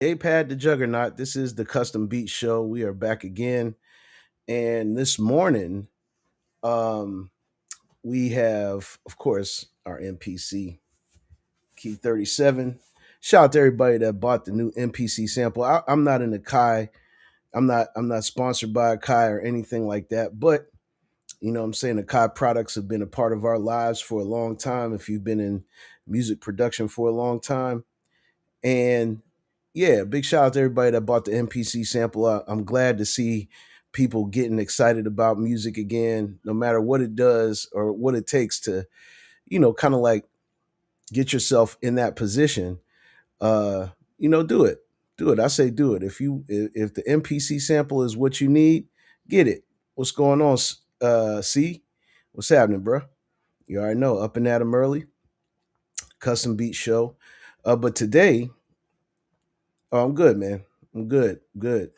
Apad the Juggernaut. This is the Custom Beat Show. We are back again, and this morning, um, we have, of course, our MPC Key 37. Shout out to everybody that bought the new MPC sample. I'm not in the Kai. I'm not sponsored by a Kai or anything like that, but you know what I'm saying, the Kai products have been a part of our lives for a long time. If you've been in music production for a long time, and yeah, big shout out to everybody that bought the MPC sample. I'm glad to see people getting excited about music again, no matter what it does or what it takes to, kind of like get yourself in that position. Uh, do it. Do it. I say do it. If the MPC sample is what you need, get it. What's going on? C? What's happening, bro? You already know, up and at 'em early, custom beat show. But today, oh, I'm good, man. I'm good. Good.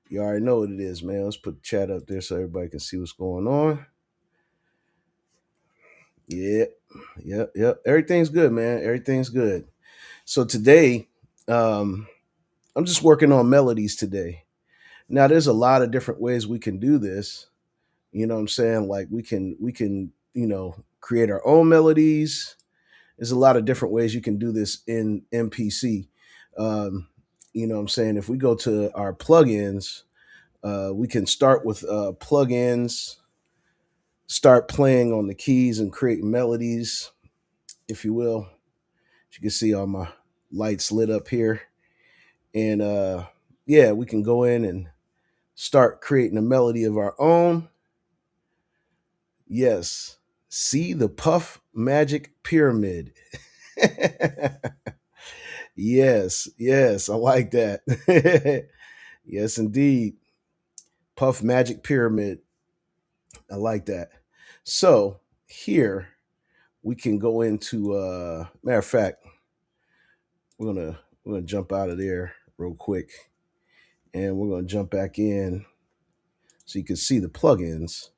You already know what it is, man. Let's put the chat up there so everybody can see what's going on. Yeah, yep. Everything's good, man. Everything's good. So today, um, I'm just working on melodies today. Now, there's a lot of different ways we can do this. You know what I'm saying? Like we can create our own melodies. There's a lot of different ways you can do this in MPC. You know what I'm saying? If we go to our plugins, we can start with plugins, start playing on the keys and create melodies, if you will. As you can see all my lights lit up here. And yeah, we can go in and start creating a melody of our own. Yes. See the Puff Magic Pyramid. Yes, I like that. Yes, indeed. Puff Magic Pyramid. I like that. So here we can go into matter of fact, we're gonna jump out of there real quick and we're gonna jump back in so you can see the plugins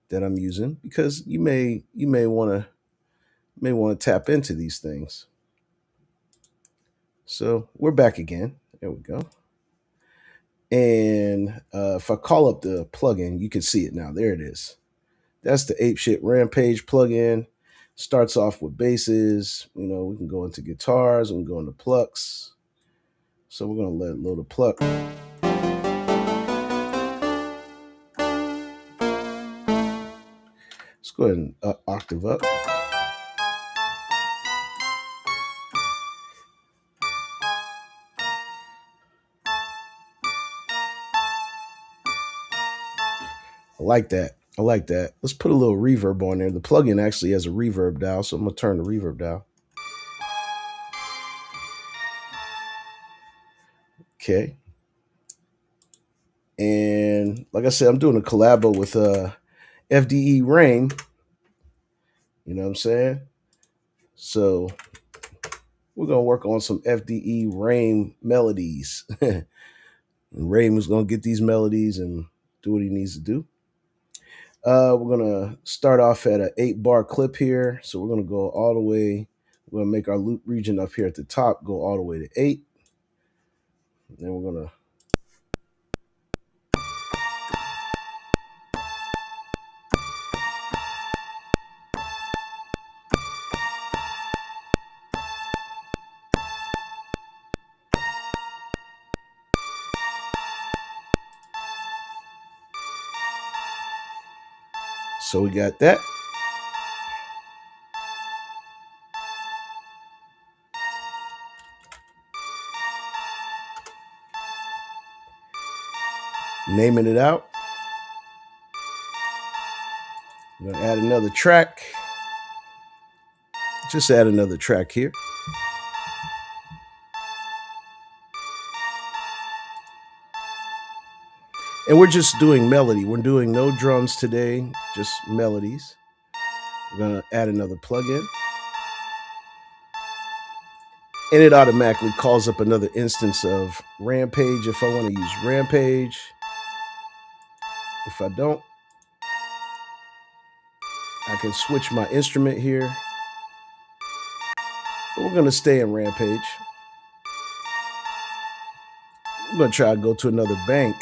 that I'm using because you may want to tap into these things. So we're back again. There we go. And if I call up the plugin, you can see it now. There it is. That's the Ape Shit Rampage plugin. Starts off with basses. We can go into guitars. We can go into plucks. So we're going to let it load a pluck. Let's go ahead and octave up. I like that. I like that. Let's put a little reverb on there. The plugin actually has a reverb dial, so I'm going to turn the reverb dial. Okay. And like I said, I'm doing a collabo with FDE Rain. You know what I'm saying? So we're going to work on some FDE Rain melodies. And Rain was going to get these melodies and do what he needs to do. We're going to start off at an 8-bar clip here. So we're going to go all the way. We're going to make our loop region up here at the top go all the way to 8. And then we're going to so we got that. Naming it out. I'm going to add another track. Just add another track here. And we're just doing melody. We're doing no drums today, just melodies. We're going to add another plugin. And it automatically calls up another instance of Rampage if I want to use Rampage. If I don't, I can switch my instrument here. But we're going to stay in Rampage. I'm gonna try to go to another bank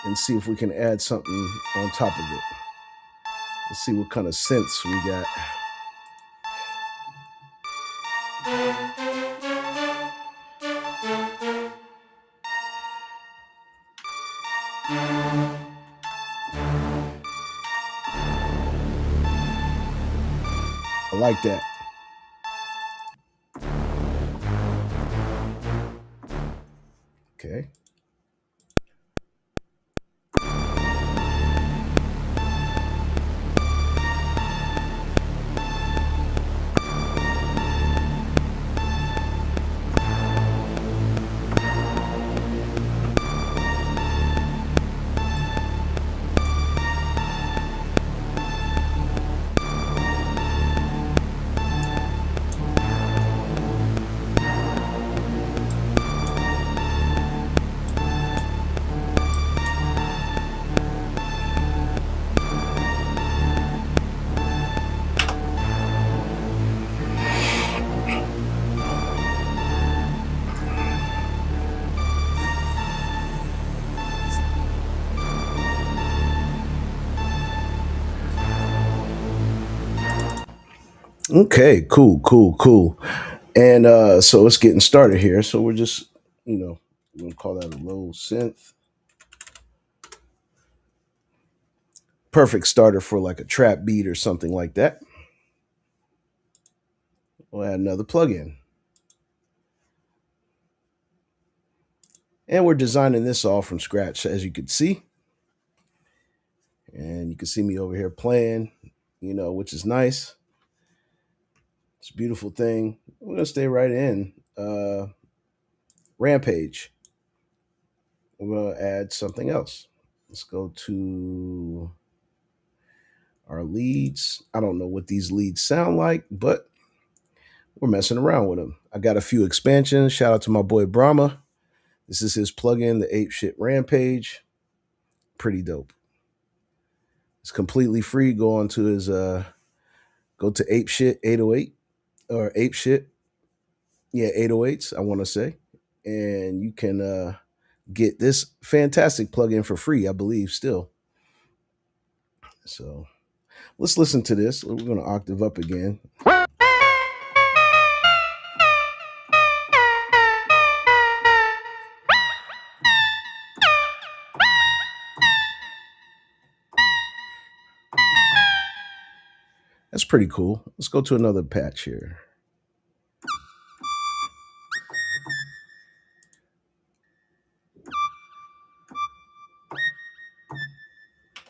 and see if we can add something on top of it. Let's see what kind of synths we got. I like that. Okay. Okay, cool, cool, cool. And so it's getting started here. So we're just, we're gonna call that a low synth. Perfect starter for like a trap beat or something like that. We'll add another plugin. And we're designing this all from scratch, as you can see. And you can see me over here playing, which is nice. It's a beautiful thing. We're gonna stay right in. Rampage. We're gonna add something else. Let's go to our leads. I don't know what these leads sound like, but we're messing around with them. I got a few expansions. Shout out to my boy Brahma. This is his plugin, the Ape Shit Rampage. Pretty dope. It's completely free. Go on to his go to Ape Shit 808 or Ape Shit. Yeah, 808s, I want to say. And you can get this fantastic plugin for free, I believe, still. So let's listen to this. We're going to octave up again. That's pretty cool. Let's go to another patch here.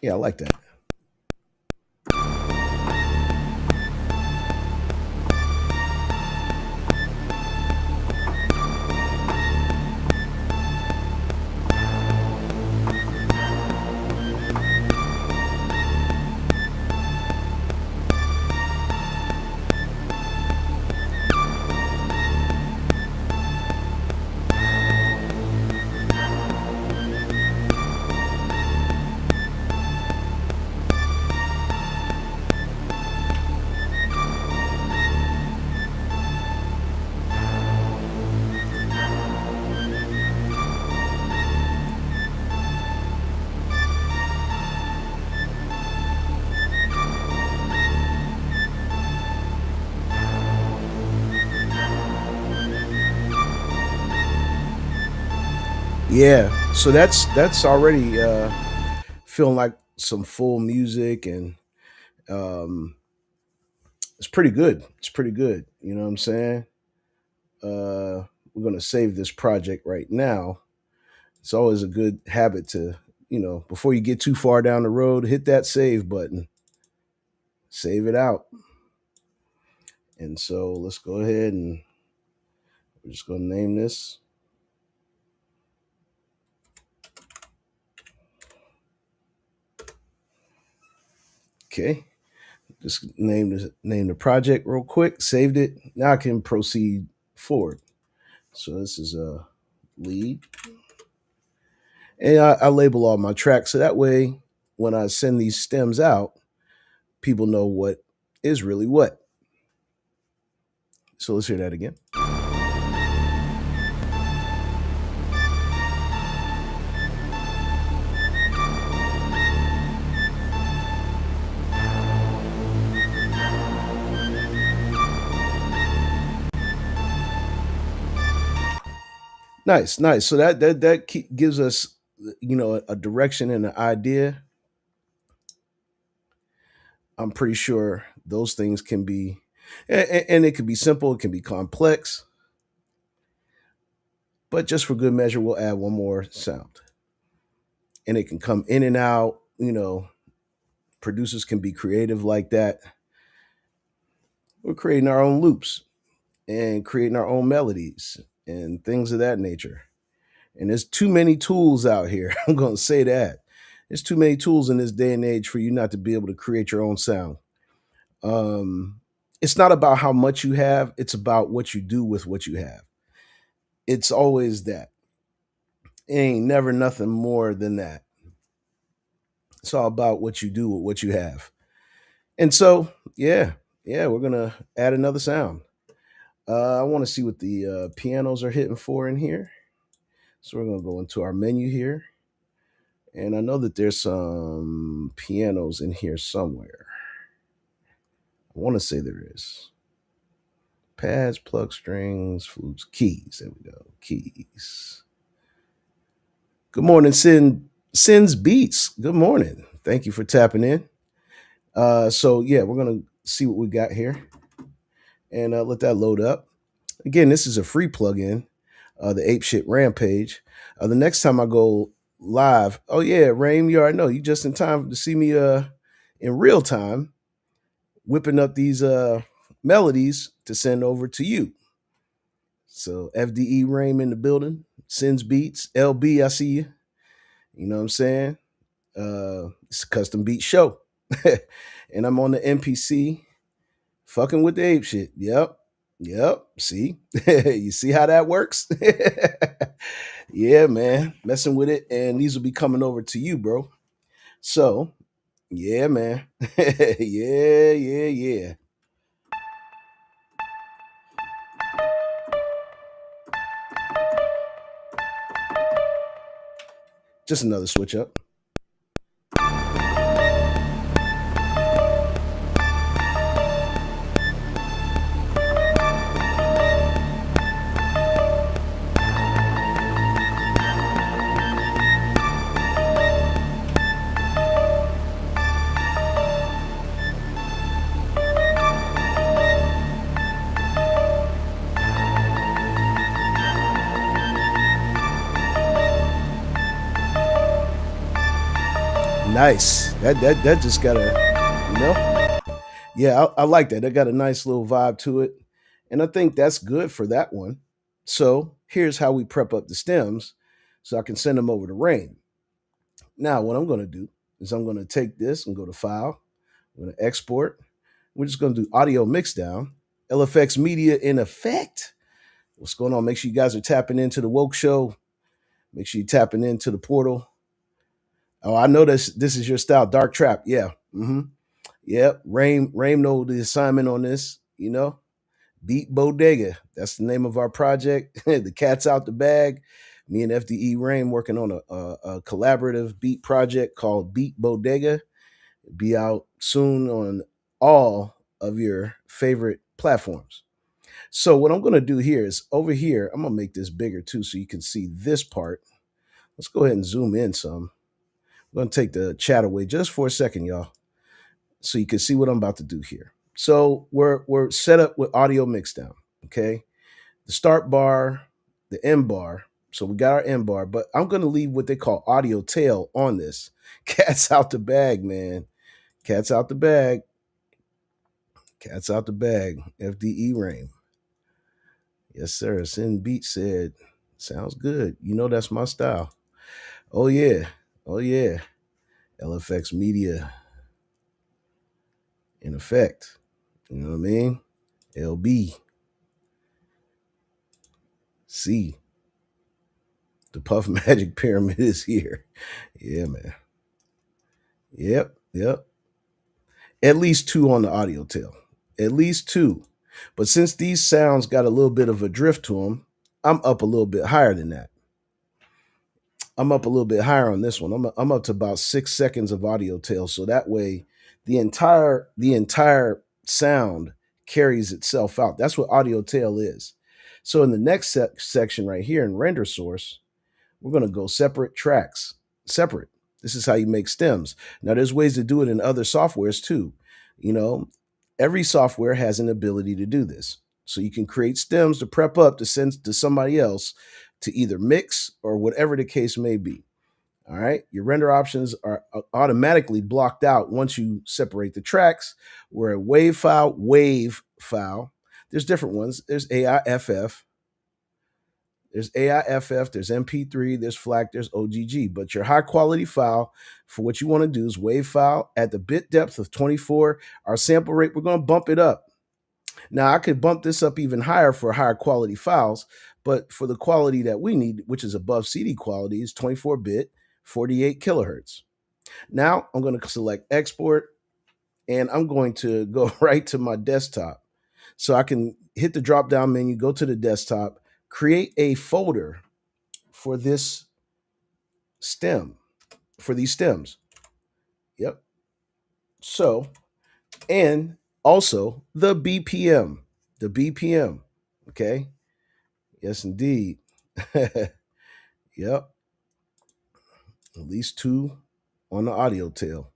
Yeah, I like that. Yeah, so that's already feeling like some full music, and um, it's pretty good. It's pretty good. You know what I'm saying? We're gonna save this project right now. It's always a good habit to, before you get too far down the road, hit that save button, save it out. And so let's go ahead and we're just gonna name this. Okay. Just name the project real quick, saved it. Now I can proceed forward. So this is a lead. And I label all my tracks so that way when I send these stems out, people know what is really what. So let's hear that again. Nice, nice. So that gives us, a direction and an idea. I'm pretty sure those things can be, and it can be simple, it can be complex, but just for good measure, we'll add one more sound, and it can come in and out. Producers can be creative like that. We're creating our own loops and creating our own melodies and things of that nature. And there's too many tools out here. I'm going to say that. There's too many tools in this day and age for you not to be able to create your own sound. It's not about how much you have, it's about what you do with what you have. It's always that. It ain't never nothing more than that. It's all about what you do with what you have. And so, yeah, we're going to add another sound. I want to see what the pianos are hitting for in here. So we're going to go into our menu here. And I know that there's some pianos in here somewhere. I want to say there is. Pads, plug strings, flutes, keys. There we go. Keys. Good morning, Sin's Beats. Good morning. Thank you for tapping in. So yeah, we're gonna see what we got here and let that load up. Again, this is a free plugin, the Ape Shit Rampage. The next time I go live, oh yeah, Rain, you already know you just in time to see me in real time whipping up these melodies to send over to you. So FDE Rain in the building, Sins Beats, LB, I see you. You know what I'm saying? It's a custom beat show. And I'm on the NPC fucking with the ape shit. Yep. Yep. See? You see how that works? Yeah, man. Messing with it. And these will be coming over to you, bro. So, yeah, man. Yeah. Just another switch up. Nice. That just got a, you know? Yeah, I like that. That got a nice little vibe to it. And I think that's good for that one. So here's how we prep up the stems so I can send them over to Rain. Now, what I'm going to do is I'm going to take this and go to File. I'm going to export. We're just going to do audio mixdown, LFX Media in effect. What's going on? Make sure you guys are tapping into the Woke Show. Make sure you're tapping into the portal. Oh, I know this is your style, Dark Trap. Yeah. Yep. Rain know the assignment on this, Beat Bodega. That's the name of our project. The cat's out the bag. Me and FDE Rain working on a collaborative beat project called Beat Bodega. Be out soon on all of your favorite platforms. So what I'm going to do here is over here, I'm going to make this bigger too so you can see this part. Let's go ahead and zoom in some. I'm going to take the chat away just for a second, y'all, so you can see what I'm about to do here. So we're set up with audio mixdown, okay? The start bar, the end bar. So we got our end bar, but I'm going to leave what they call audio tail on this. Cat's out the bag, man. Cat's out the bag. Cat's out the bag. FDE Rain. Yes, sir. Sin Beat said, sounds good. You know that's my style. Oh, yeah. Oh, yeah. LFX Media in effect. You know what I mean? LB. C. The Puff Magic Pyramid is here. Yeah, man. Yep. At least two on the audio tail. At least two. But since these sounds got a little bit of a drift to them, I'm up a little bit higher than that. I'm up a little bit higher on this one. I'm up to about 6 seconds of audio tail. So that way the entire sound carries itself out. That's what audio tail is. So in the next section right here in render source, we're going to go separate tracks, separate. This is how you make stems. Now, there's ways to do it in other softwares too. You know, every software has an ability to do this. So you can create stems to prep up to send to somebody else to either mix or whatever the case may be. All right. Your render options are automatically blocked out once you separate the tracks. Where a wave file, there's different ones. There's AIFF, there's MP3, there's FLAC, there's OGG. But your high quality file for what you want to do is WAV file at the bit depth of 24. Our sample rate, we're going to bump it up. Now, I could bump this up even higher for higher quality files, but for the quality that we need, which is above CD quality, is 24 bit, 48 kilohertz. Now, I'm going to select export and I'm going to go right to my desktop. So I can hit the drop down menu, go to the desktop, create a folder for this stem, for these stems. Yep. So, and also the BPM, the BPM. Okay. Yes, indeed. Yep. At least two on the audio tail.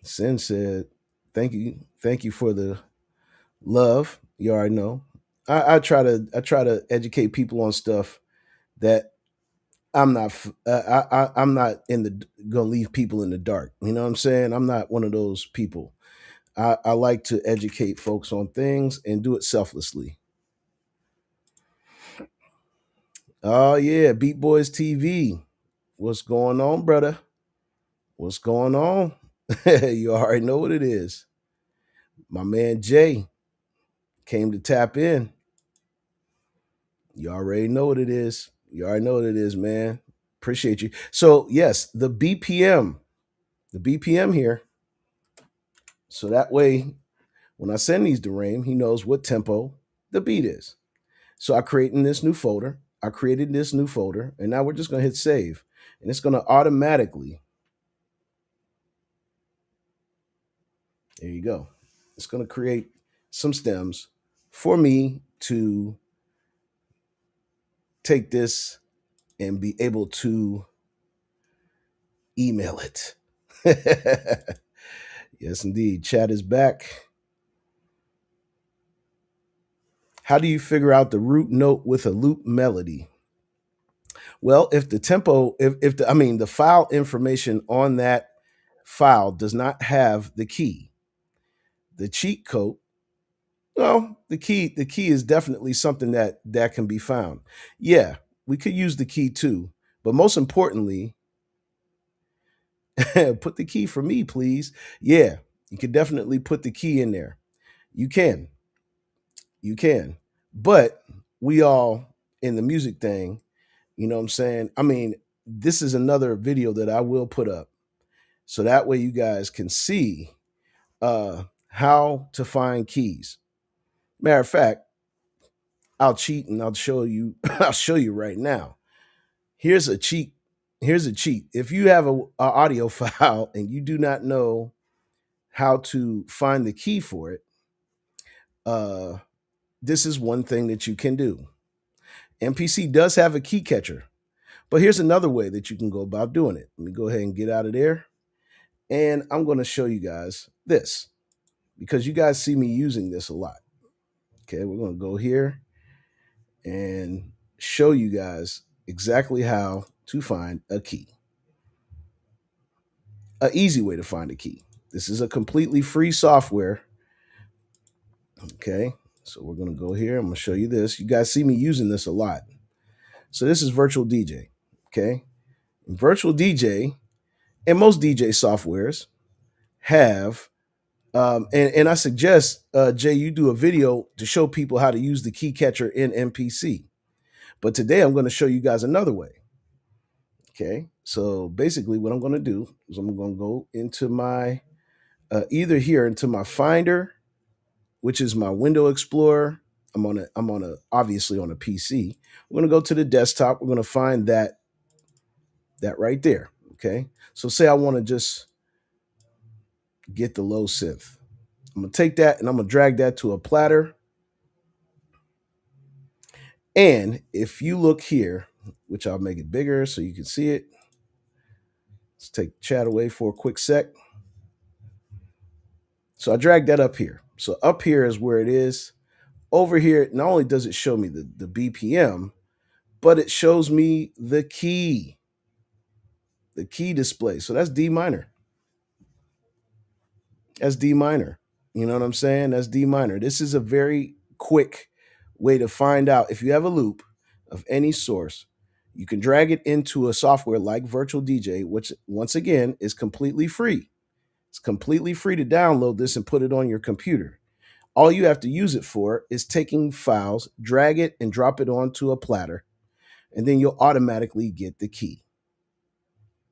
Sin said, thank you for the love. You already know. I try to educate people on stuff that I'm not in the gonna leave people in the dark. You know what I'm saying? I'm not one of those people. I like to educate folks on things and do it selflessly. Oh yeah, Beat Boys TV. What's going on, brother? What's going on? You already know what it is. My man Jay came to tap in. You already know what it is. You already know what it is, man. Appreciate you. So yes, the BPM here. So that way, when I send these to Rain, he knows what tempo the beat is. So I created this new folder. And now we're just gonna hit save, and it's gonna automatically. There you go. It's gonna create some stems for me to take this and be able to email it. Yes, indeed. Chat is back. How do you figure out the root note with a loop melody? Well, if the tempo, if the, I mean, the file information on that file does not have the key, the cheat code, well, the key is definitely something that can be found. Yeah, we could use the key too, but most importantly, put the key for me, please. Yeah, you can definitely put the key in there. You can, you can, but we all in the music thing. You know what I'm saying? I mean, this is another video that I will put up so that way you guys can see how to find keys. Matter of fact, I'll cheat and I'll show you. I'll show you right now. Here's a cheat. Here's a cheat. If you have a audio file and you do not know how to find the key for it, uh, this is one thing that you can do. MPC does have a key catcher, but here's another way that you can go about doing it. Let me go ahead and get out of there. And I'm going to show you guys this because you guys see me using this a lot. Okay, we're going to go here and show you guys exactly how to find a key. An easy way to find a key. This is a completely free software. Okay, so we're going to go here. I'm going to show you this. You guys see me using this a lot. So this is Virtual DJ. Okay, Virtual DJ and most DJ softwares have and I suggest, Jay, you do a video to show people how to use the key catcher in MPC. But today I'm going to show you guys another way. Okay. So basically, what I'm going to do is I'm going to go into my, either here into my Finder, which is my Window Explorer. I'm obviously on a PC. We're going to go to the desktop. We're going to find that right there. Okay. So say I want to just get the low synth. I'm going to take that and I'm going to drag that to a platter. And if you look here, which I'll make it bigger so you can see it. Let's take chat away for a quick sec. So I dragged that up here. So up here is where it is. Over here, not only does it show me the BPM, but it shows me the key display. So that's D minor. That's D minor. You know what I'm saying? That's D minor. This is a very quick way to find out if you have a loop of any source. You can drag it into a software like Virtual DJ, which once again is completely free. It's completely free to download this and put it on your computer. All you have to use it for is taking files, drag it, and drop it onto a platter, and then you'll automatically get the key,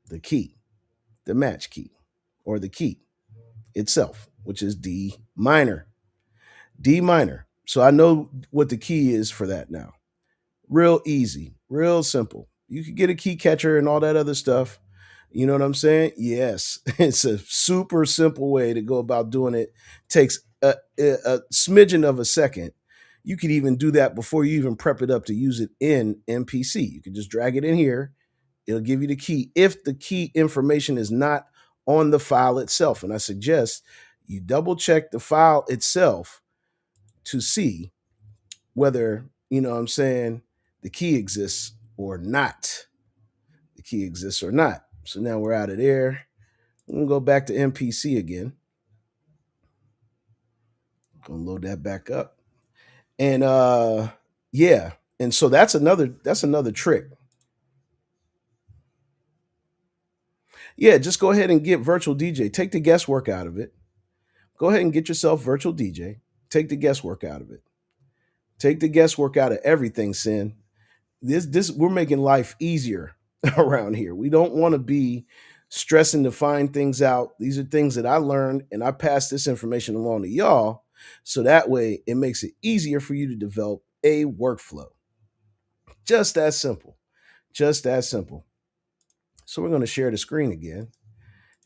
the match key, or the key itself, which is D minor. D minor. So I know what the key is for that now. Real easy, real simple. You could get a key catcher and all that other stuff. You know what I'm saying? Yes, it's a super simple way to go about doing it. Takes a smidgen of a second. You could even do that before you even prep it up to use it in MPC. You can just drag it in here. It'll give you the key if the key information is not on the file itself. And I suggest you double check the file itself to see whether, you know what I'm saying, the key exists or not. The key exists or not. So now we're out of there. I'm gonna go back to MPC again. Gonna load that back up. And yeah. And so that's another trick. Yeah, just go ahead and get Virtual DJ. Take the guesswork out of it. Go ahead and get yourself Virtual DJ. Take the guesswork out of it. Take the guesswork out of everything, Sin. This we're making life easier around here. We don't want to be stressing to find things out. These are things that I learned and I pass this information along to y'all. So that way it makes it easier for you to develop a workflow. Just that simple. Just that simple. So we're going to share the screen again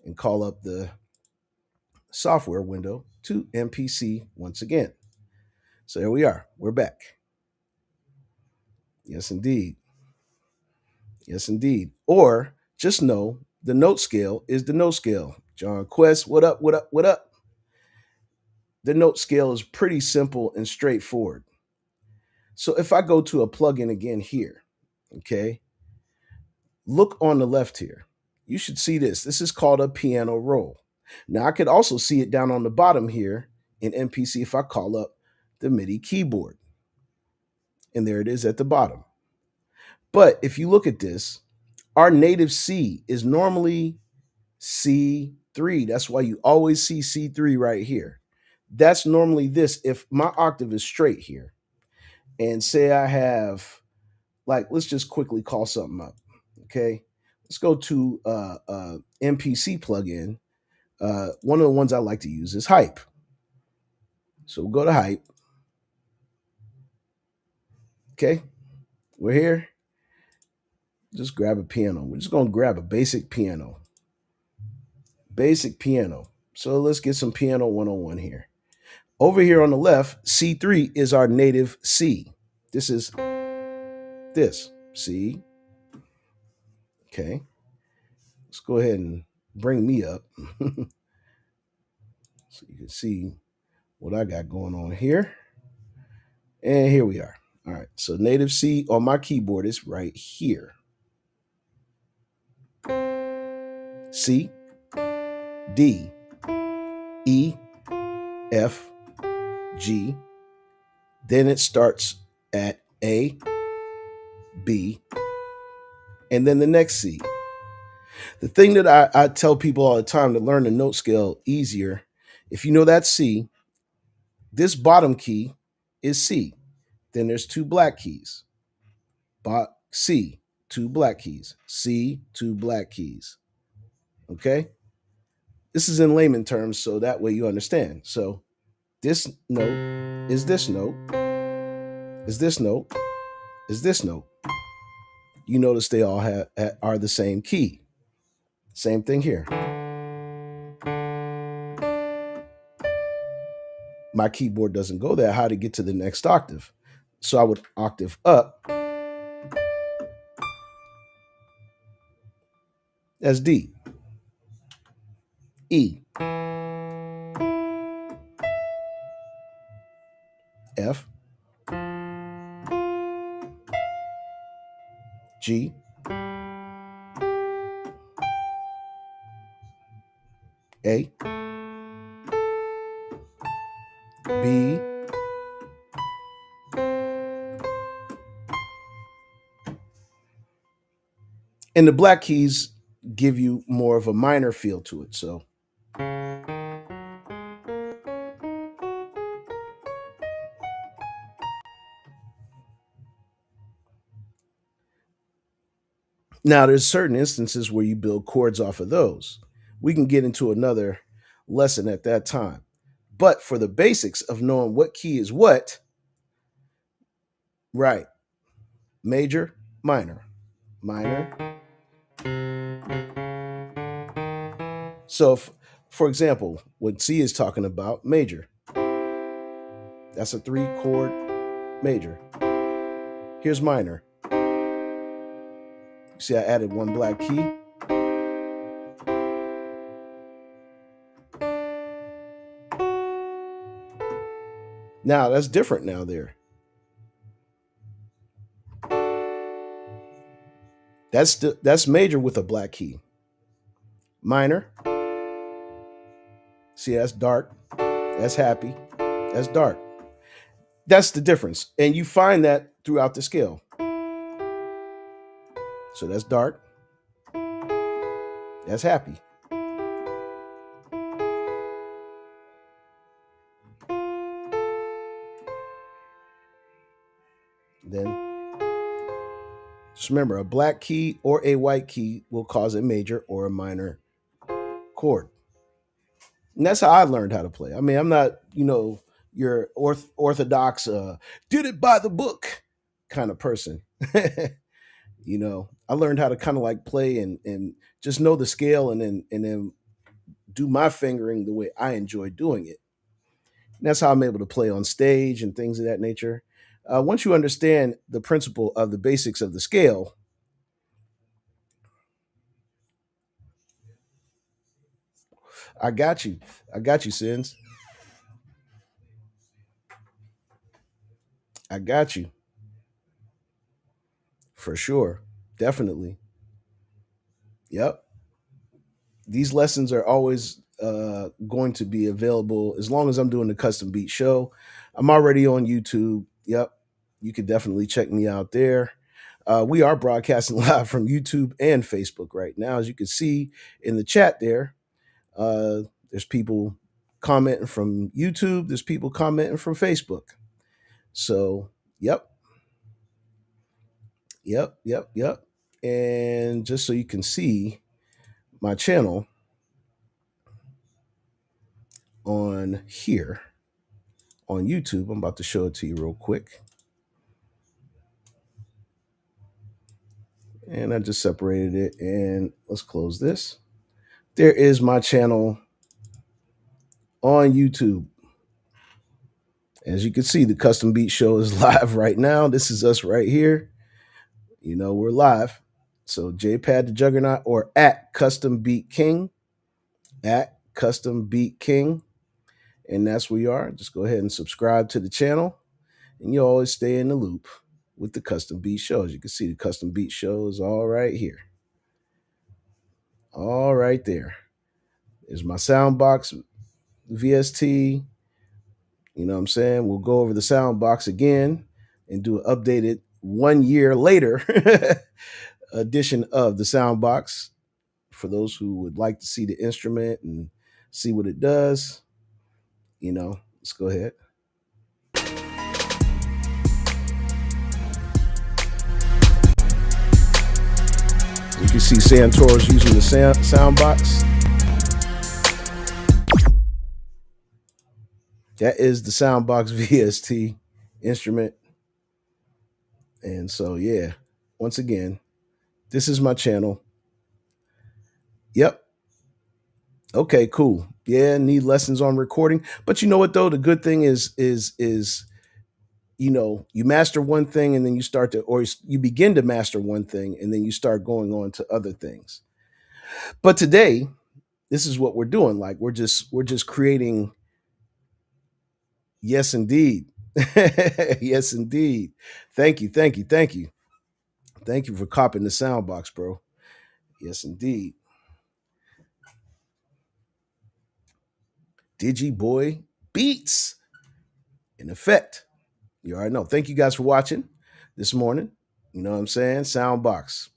and call up the software window to MPC once again. So there we are. We're back. Yes, indeed. Yes, indeed. Or just know the note scale is the note scale. John Quest, what up, what up, what up? The note scale is pretty simple and straightforward. So if I go to a plugin again here, okay, look on the left here. You should see this. This is called a piano roll. Now I could also see it down on the bottom here in MPC if I call up the MIDI keyboard. And there it is at the bottom. But if you look at this, our native C is normally C3. That's why you always see C3 right here. That's normally this. If my octave is straight here, and say I have, like, let's just quickly call something up. Okay. Let's go to MPC plugin. One of the ones I like to use is Hype. So we'll go to Hype. Okay. We're here. Just grab a piano. We're just going to grab a basic piano. Basic piano. So let's get some piano 101 here. Over here on the left, C3 is our native C. This is this C. Okay. Let's go ahead and bring me up so you can see what I got going on here. And here we are. All right. So native C on my keyboard is right here. C, D, E, F, G. Then it starts at A, B, and then the next C. The thing that I tell people all the time to learn the note scale easier, if you know that C, this bottom key is C. Then there's two black keys. C, two black keys. C, two black keys. Okay? This is in layman terms, so that way you understand. So this note is this note, is this note, is this note. You notice they all are the same key. Same thing here. My keyboard doesn't go that high to get to the next octave. So I would octave up as D, E, F, G, A, B, and the black keys give you more of a minor feel to it. So now there's certain instances where you build chords off of those. We can get into another lesson at that time. But for the basics of knowing what key is what, right, major, minor, minor. So, if, for example, what C is talking about, major, that's a 3 chord major. Here's minor. See, I added one black key. Now that's different now there. That's major with a black key. Minor. See, that's dark. That's happy. That's dark. That's the difference. And you find that throughout the scale. So that's dark. That's happy. Then just remember, a black key or a white key will cause a major or a minor chord. And that's how I learned how to play. I mean, I'm not, your orthodox, did it by the book kind of person. I learned how to kind of like play and just know the scale and then do my fingering the way I enjoy doing it. And that's how I'm able to play on stage and things of that nature. Once you understand the principle of the basics of the scale, I got you. I got you, Sins. I got you for sure. Definitely. Yep. These lessons are always going to be available as long as I'm doing the custom beat show. I'm already on YouTube. Yep. You could definitely check me out there. We are broadcasting live from YouTube and Facebook right now. As you can see in the chat there, there's people commenting from YouTube, there's people commenting from Facebook. So, yep, yep. And just so you can see my channel on here on YouTube, I'm about to show it to you real quick. And I just separated it, and let's close this. There is my channel on YouTube. As you can see, the Custom Beat Show is live right now. This is us right here. We're live. So JPad the Juggernaut or at Custom Beat King, at Custom Beat King. And that's where you are. Just go ahead and subscribe to the channel, and you always stay in the loop with the Custom Beat Show. As you can see, the Custom Beat Show is all right here. All right there. There's my soundbox VST. You know what I'm saying? We'll go over the soundbox again and do an updated 1 year later edition of the soundbox for those who would like to see the instrument and see what it does. Let's go ahead. You can see Santora's using the soundbox. That is the soundbox VST instrument. And so, yeah, once again, this is my channel. Yep. Okay, cool. Yeah, need lessons on recording. But you know what though? The good thing is you master one thing and then you start to, or you begin to master one thing and then you start going on to other things. But today, this is what we're doing. Like we're just creating. Yes, indeed. Yes, indeed. Thank you, thank you, thank you, thank you for copping the sound box, bro. Yes, indeed. Digi Boy Beats in effect. You already know. Thank you guys for watching this morning. You know what I'm saying? Soundbox.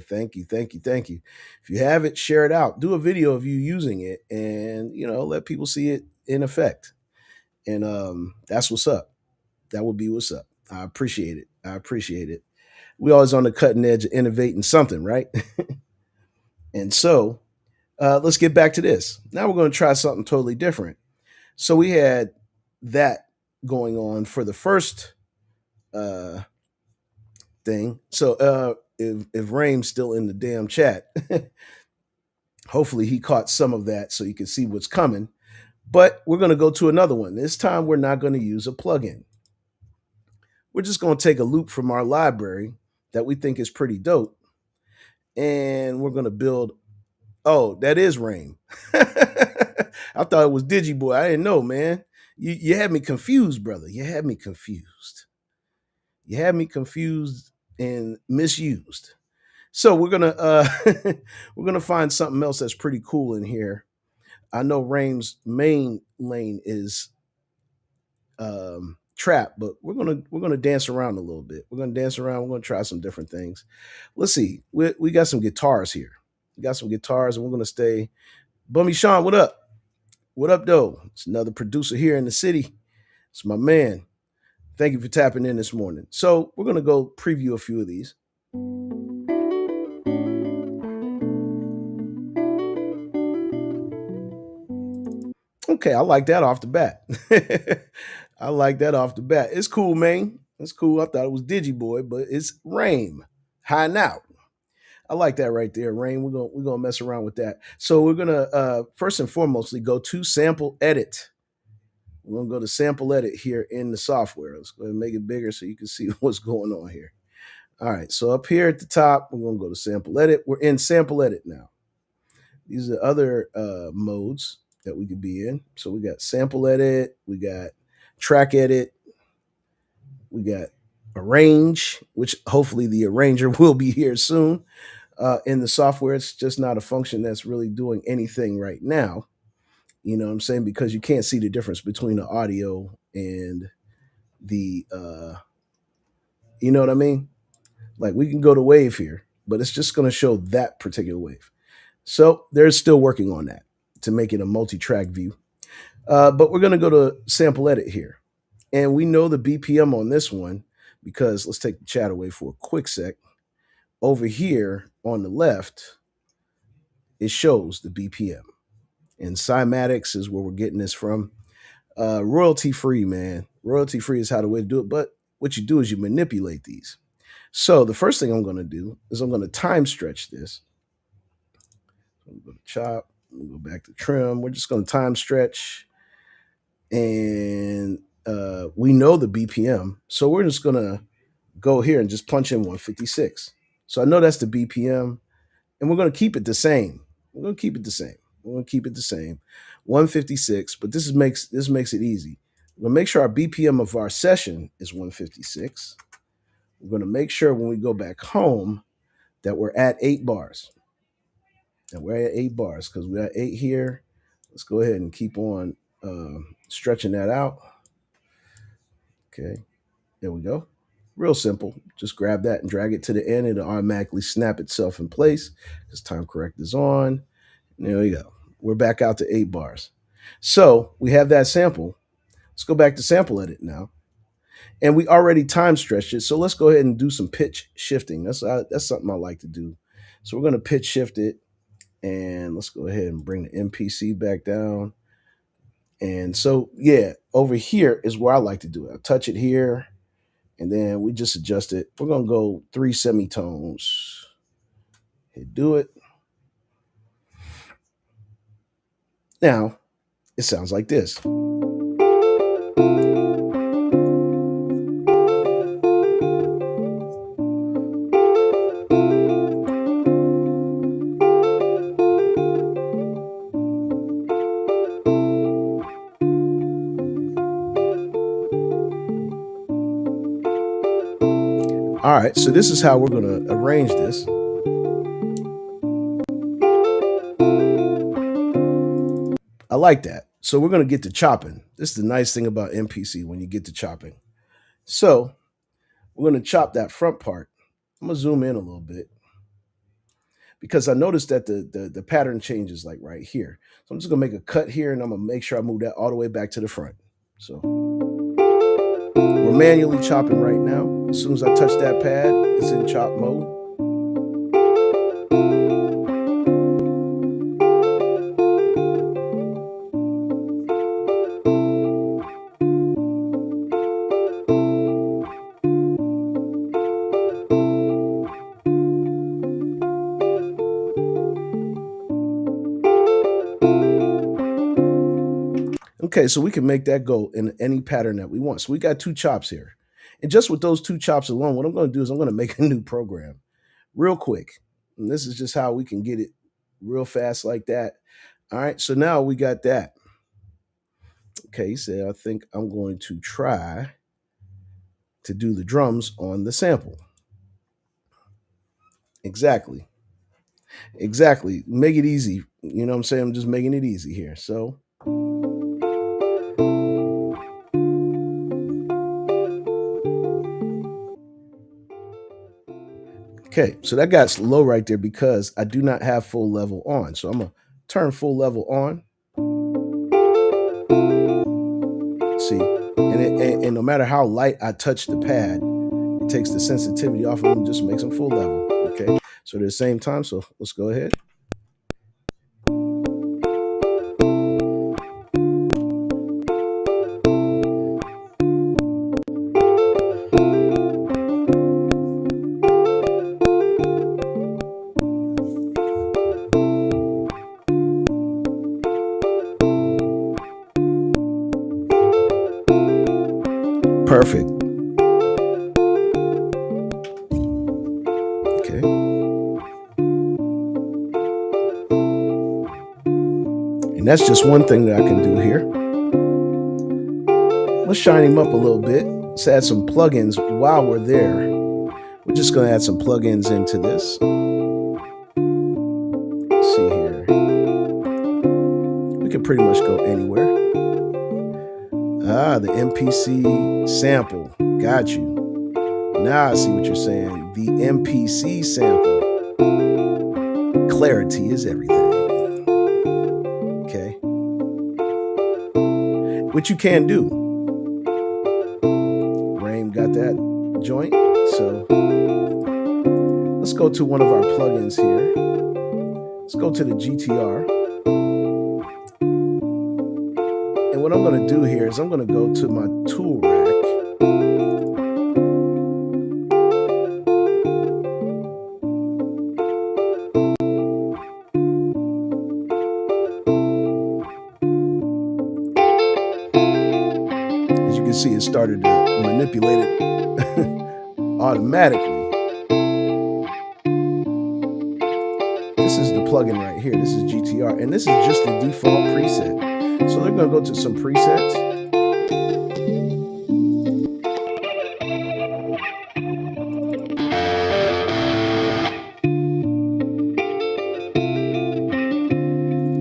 Thank you, thank you, thank you. If you have it, share it out. Do a video of you using it, and let people see it in effect. And that's what's up. That would be what's up. I appreciate it. I appreciate it. We always on the cutting edge of innovating something, right? And so let's get back to this. Now we're going to try something totally different. So we had that going on for the first uh, thing. So if Raim's still in the damn chat, hopefully he caught some of that so you can see what's coming. But we're going to go to another one. This time we're not going to use a plugin. We're just going to take a loop from our library that we think is pretty dope, and we're going to build. Oh, that is Rain. I thought it was Digiboy. I didn't know, man. You had me confused, brother. You had me confused. You had me confused and misused. So we're gonna we're gonna find something else that's pretty cool in here. I know Rain's main lane is trap, but we're gonna dance around a little bit. We're gonna dance around. We're gonna try some different things. Let's see. We got some guitars here. We got some guitars, and we're gonna stay. Bummy Sean, what up? What up, though? It's another producer here in the city. It's my man. Thank you for tapping in this morning. So we're gonna go preview a few of these. Okay, I like that off the bat. I like that off the bat. It's cool, man. It's cool. I thought it was Digiboy, but it's Rain. High now. I like that right there, Rain. We're gonna mess around with that. So we're gonna first and foremostly go to sample edit. We're gonna go to sample edit here in the software. Let's go ahead and make it bigger so you can see what's going on here. All right, so up here at the top, we're gonna go to sample edit. We're in sample edit now. These are other modes that we could be in. So we got sample edit, we got track edit, we got arrange, which hopefully the arranger will be here soon. In the software, it's just not a function that's really doing anything right now. You know what I'm saying? Because you can't see the difference between the audio and the, you know what I mean? Like we can go to wave here, but it's just going to show that particular wave. So they're still working on that to make it a multi-track view. But we're going to go to sample edit here. And we know the BPM on this one because let's take the chat away for a quick sec. Over here on the left, it shows the BPM. And Cymatics is where we're getting this from. Royalty free, man. Royalty free is how the way to do it. But what you do is you manipulate these. So the first thing I'm going to do is I'm going to time stretch this. I'm going to chop. We'll go back to trim. We're just going to time stretch. And we know the BPM. So we're just going to go here and just punch in 156. So I know that's the BPM. And we're going to keep it the same. We're going to keep it the same. We're going to keep it the same. 156. But this makes it easy. We're going to make sure our BPM of our session is 156. We're going to make sure when we go back home that we're at 8 bars. And we're at 8 bars because we're at 8 here. Let's go ahead and keep on stretching that out. Okay, there we go. Real simple. Just grab that and drag it to the end. It'll automatically snap itself in place because time correct is on. And there we go. We're back out to 8 bars. So we have that sample. Let's go back to sample edit now. And we already time stretched it. So let's go ahead and do some pitch shifting. That's something I like to do. So we're going to pitch shift it. And let's go ahead and bring the MPC back down. And so, yeah, over here is where I like to do it. I touch it here. And then we just adjust it. We're going to go 3 semitones. Hit do it. Now, it sounds like this. right, so this is how we're going to arrange this. I like that. So we're going to get to chopping. This is the nice thing about MPC when you get to chopping. So we're going to chop that front part. I'm going to zoom in a little bit because I noticed that the pattern changes like right here. So I'm just going to make a cut here, and I'm going to make sure I move that all the way back to the front. So we're manually chopping right now. As soon as I touch that pad, it's in chop mode. Okay, so we can make that go in any pattern that we want. So we got 2 chops here. And just with those 2 chops alone, what I'm going to do is I'm going to make a new program real quick. And this is just how we can get it real fast like that. All right, so now we got that. Okay, he said, I think I'm going to try to do the drums on the sample. Exactly. Exactly. Make it easy. You know what I'm saying? I'm just making it easy here. So okay, so that got low right there because I do not have full level on. So I'm going to turn full level on. See, and no matter how light I touch the pad, it takes the sensitivity off of them and just makes them full level. Okay, so at the same time, so let's go ahead. Perfect. Okay. And that's just one thing that I can do here. Let's shine him up a little bit. Let's add some plugins while we're there. We're just going to add some plugins into this. Let's see here. We can pretty much go anywhere. Ah, the MPC sample. Got you. Now I see what you're saying. The MPC sample. Clarity is everything. Okay. Which you can do. Rain got that joint. So let's go to one of our plugins here. Let's go to the GTR. And what I'm going to do here is I'm going to go to my tool rack. As you can see, it started to manipulate it automatically. This is the plugin right here. This is GTR. And this is just the default preset. So they're going to go to some presets.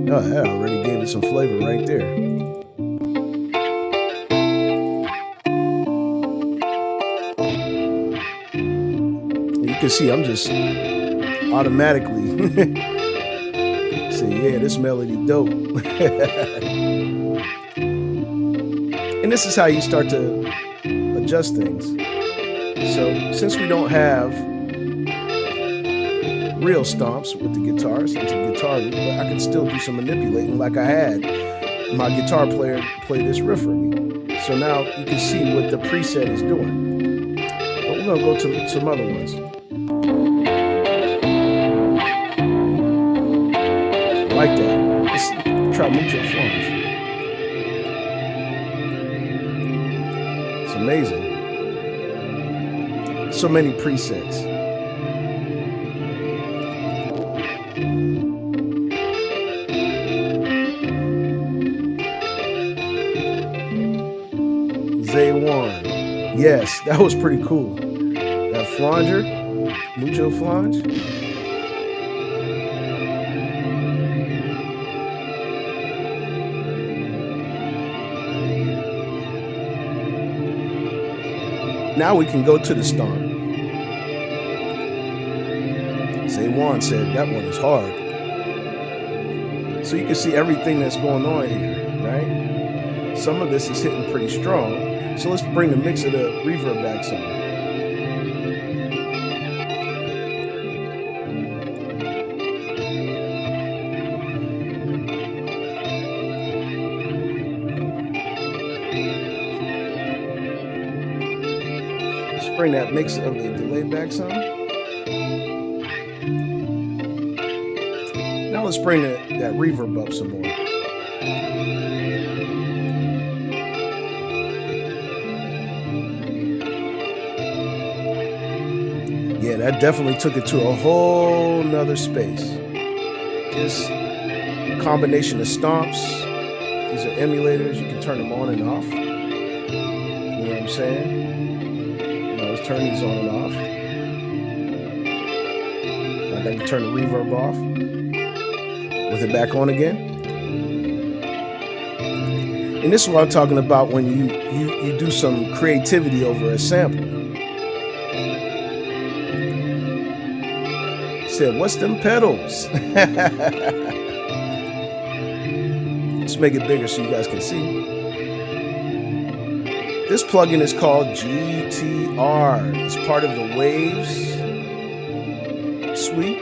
Oh, that already gave it some flavor right there. You can see I'm just automatically say, yeah, this melody dope. And this is how you start to adjust things. So since we don't have real stomps with the guitars, it's a guitar loop, but I can still do some manipulating like I had my guitar player play this riff for me. So now you can see what the preset is doing. But we're going to go to some other ones. Like that. Let's try mutual forms. It's amazing. So many presets. Zay One. Yes, that was pretty cool. That flanger, mucho flange. Now we can go to the stomp. Zaywan said that one is hard. So you can see everything that's going on here, right? Some of this is hitting pretty strong. So let's bring the mix of the reverb back some. Let's bring that mix of the delay back some. Now let's bring that reverb up some more. Yeah, that definitely took it to a whole nother space. This combination of stomps, these are emulators, you can turn them on and off. You know what I'm saying? Let's turn these on and off. I got to turn the reverb off. With it back on again. And this is what I'm talking about when you do some creativity over a sample. Said, what's them pedals? Let's make it bigger so you guys can see. This plugin is called GTR. It's part of the Waves suite.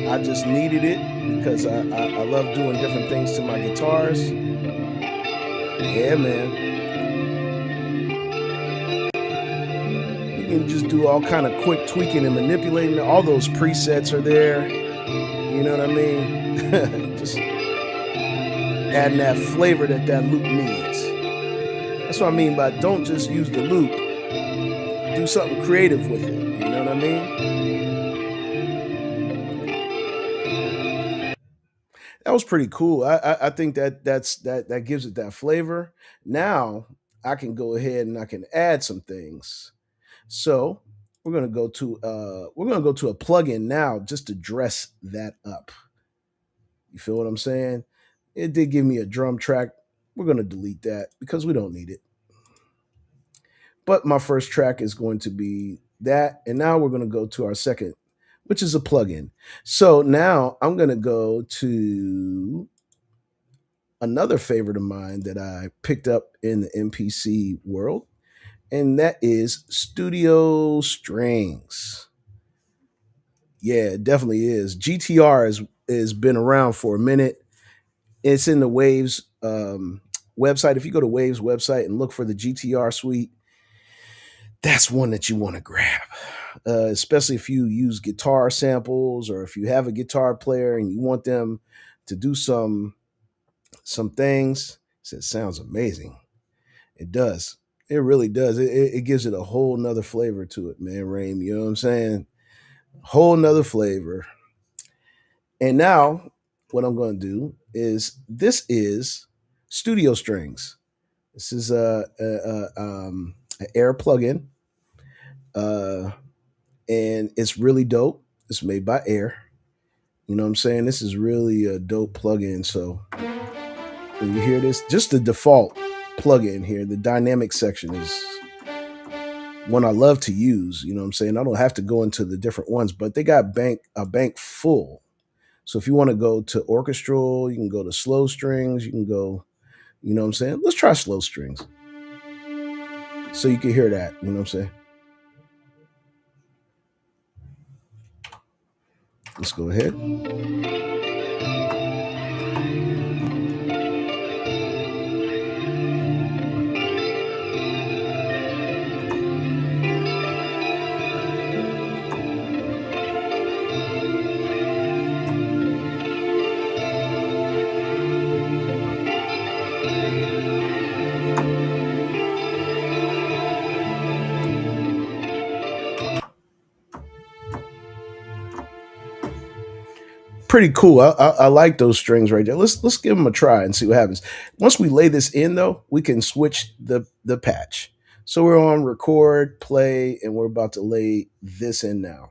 I just needed it because I love doing different things to my guitars. Yeah, man. You can just do all kind of quick tweaking and manipulating. All those presets are there. You know what I mean? Just adding that flavor that loop needs. That's what I mean by don't just use the loop. Do something creative with it. You know what I mean? That was pretty cool. I think that gives it that flavor. Now I can go ahead and I can add some things. So we're gonna go to a plugin now just to dress that up. You feel what I'm saying? It did give me a drum track. We're gonna delete that because we don't need it. But my first track is going to be that, and now we're gonna go to our second, which is a plugin. So now I'm gonna go to another favorite of mine that I picked up in the MPC world, and that is Studio Strings. Yeah, it definitely is. GTR is been around for a minute. It's in the Waves website. If you go to Waves website and look for the GTR suite, that's one that you want to grab. Especially if you use guitar samples or if you have a guitar player and you want them to do some things. It sounds amazing. It does. It really does. It gives it a whole nother flavor to it, man, Raim. You know what I'm saying? Whole nother flavor. And now what I'm going to do is this is Studio Strings. This is an Air plugin. And it's really dope. It's made by Air. You know what I'm saying? This is really a dope plugin. So when you hear this, just the default plugin here, the dynamic section is one I love to use. You know what I'm saying? I don't have to go into the different ones, but they got a bank full. So if you want to go to orchestral, you can go to slow strings, you can go, you know what I'm saying? Let's try slow strings. So you can hear that, you know what I'm saying? Let's go ahead. Pretty cool. I like those strings right there. Let's give them a try and see what happens. Once we lay this in, though, we can switch the patch. So we're on record, play, and we're about to lay this in now.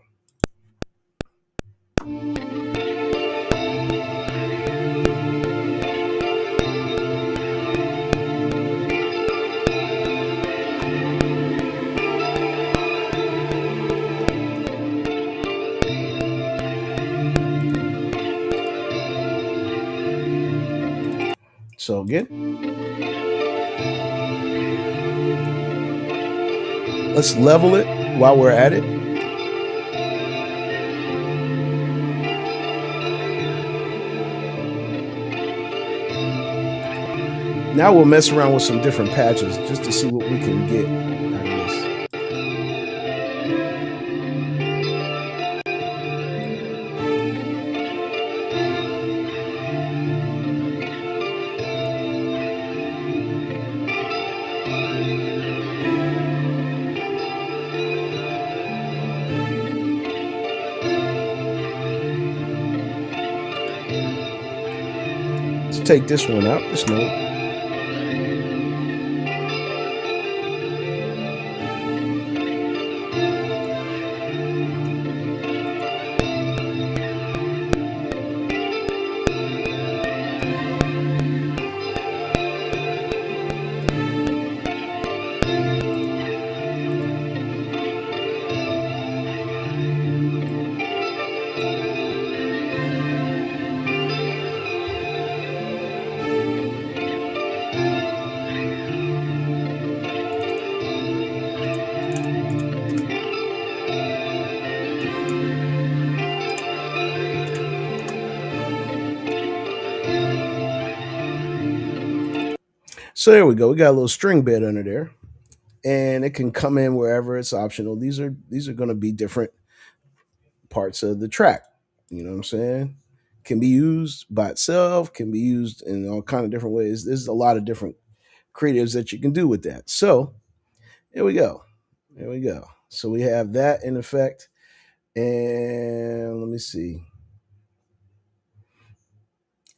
So again, let's level it while we're at it. Now we'll mess around with some different patches just to see what we can get out of this. Let's take this one out, this note. So there we go. We got a little string bed under there, and it can come in wherever. It's optional. These are going to be different parts of the track. You know what I'm saying? Can be used by itself. Can be used in all kind of different ways. There's a lot of different creatives that you can do with that. So here we go. There we go. So we have that in effect. And let me see.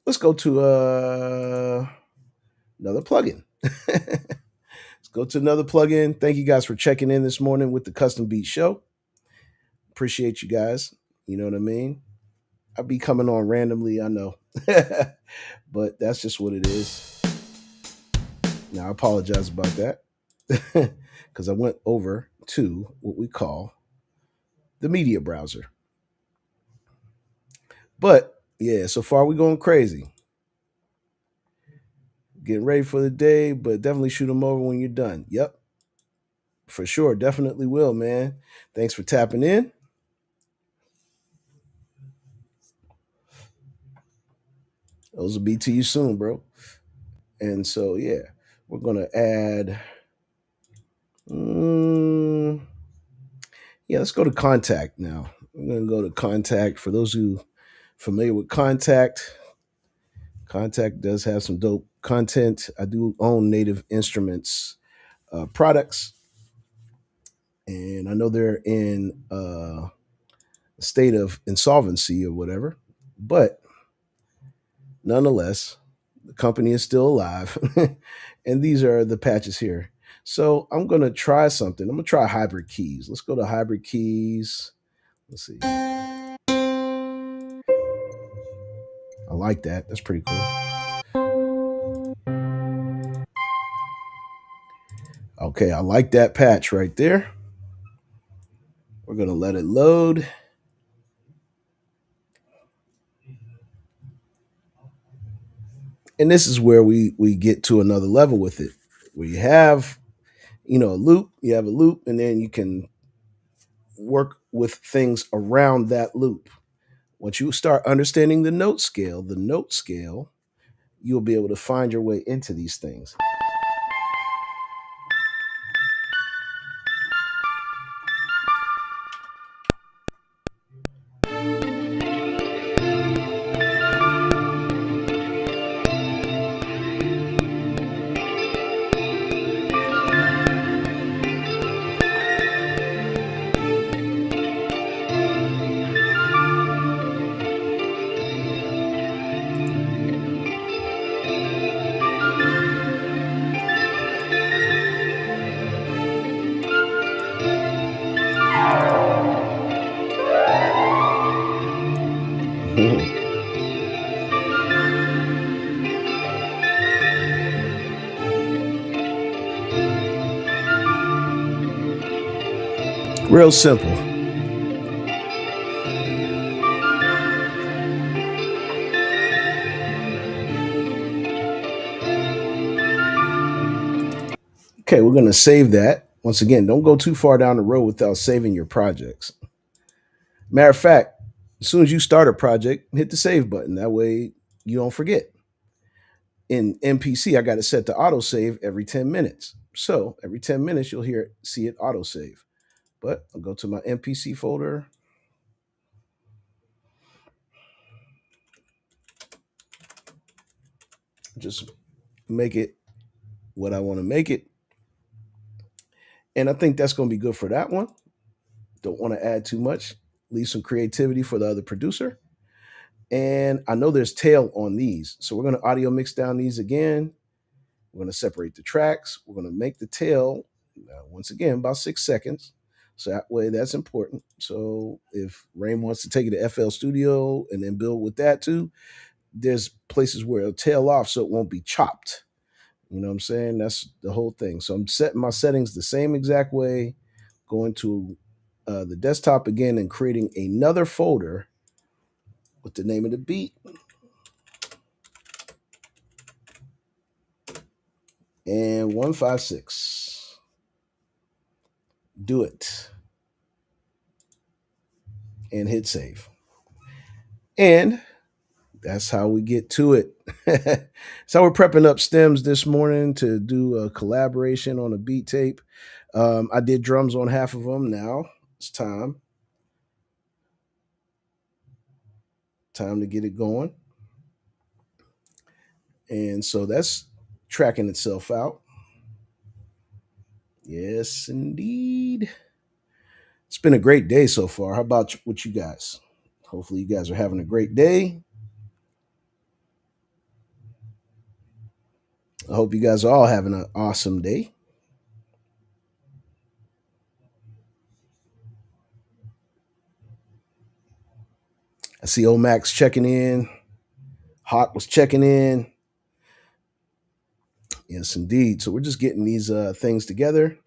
Let's go to another plugin. Let's go to another plugin. Thank you guys for checking in this morning with the Custom Beat Show. Appreciate you guys. You know what I mean? I'll be coming on randomly, I know. But that's just what it is. Now, I apologize about that because I went over to what we call the media browser. But yeah, so far we're going crazy. Getting ready for the day, but definitely shoot them over when you're done. Yep, for sure. Definitely will, man. Thanks for tapping in. Those will be to you soon, bro. And so, yeah, we're going to add. Mm, yeah, let's go to contact now. I'm going to go to contact. For those who familiar with contact, contact does have some dope content. I do own Native Instruments products, and I know they're in a state of insolvency or whatever, but nonetheless, the company is still alive, and these are the patches here. So I'm going to try something. I'm going to try hybrid keys. Let's go to hybrid keys. Let's see. I like that. That's pretty cool. Okay, I like that patch right there. We're going to let it load. And this is where we get to another level with it. Where you have, a loop, you have a loop, and then you can work with things around that loop. Once you start understanding the note scale, you'll be able to find your way into these things. Real simple. Okay, we're going to save that. Once again, don't go too far down the road without saving your projects. Matter of fact, as soon as you start a project, hit the save button. That way you don't forget. In MPC, I got it set to autosave every 10 minutes. So every 10 minutes, you'll see it autosave. But I'll go to my MPC folder, just make it what I want to make it. And I think that's going to be good for that one. Don't want to add too much. Leave some creativity for the other producer. And I know there's tail on these. So we're going to audio mix down these again. We're going to separate the tracks. We're going to make the tail, once again, about 6 seconds. So that way, that's important. So if Rain wants to take it to FL Studio and then build with that too, there's places where it'll tail off so it won't be chopped. You know what I'm saying? That's the whole thing. So I'm setting my settings the same exact way, going to the desktop again and creating another folder with the name of the beat. And 156. Do it. And hit save. And that's how we get to it. So we're prepping up stems this morning to do a collaboration on a beat tape. I did drums on half of them. Now it's time to get it going. And so that's tracking itself out. Yes, indeed. It's been a great day so far. How about with you guys? Hopefully, you guys are having a great day. I hope you guys are all having an awesome day. I see old Max checking in. Hawk was checking in. Yes, indeed. So we're just getting these things together.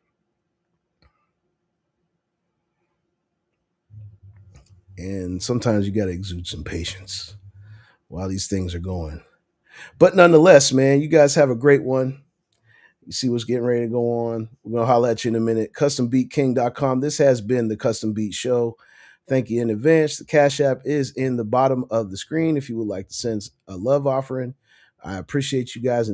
And sometimes you got to exude some patience while these things are going. But nonetheless, man, you guys have a great one. You see what's getting ready to go on. We're going to holler at you in a minute. CustomBeatKing.com. This has been the Custom Beat Show. Thank you in advance. The Cash App is in the bottom of the screen if you would like to send a love offering. I appreciate you guys.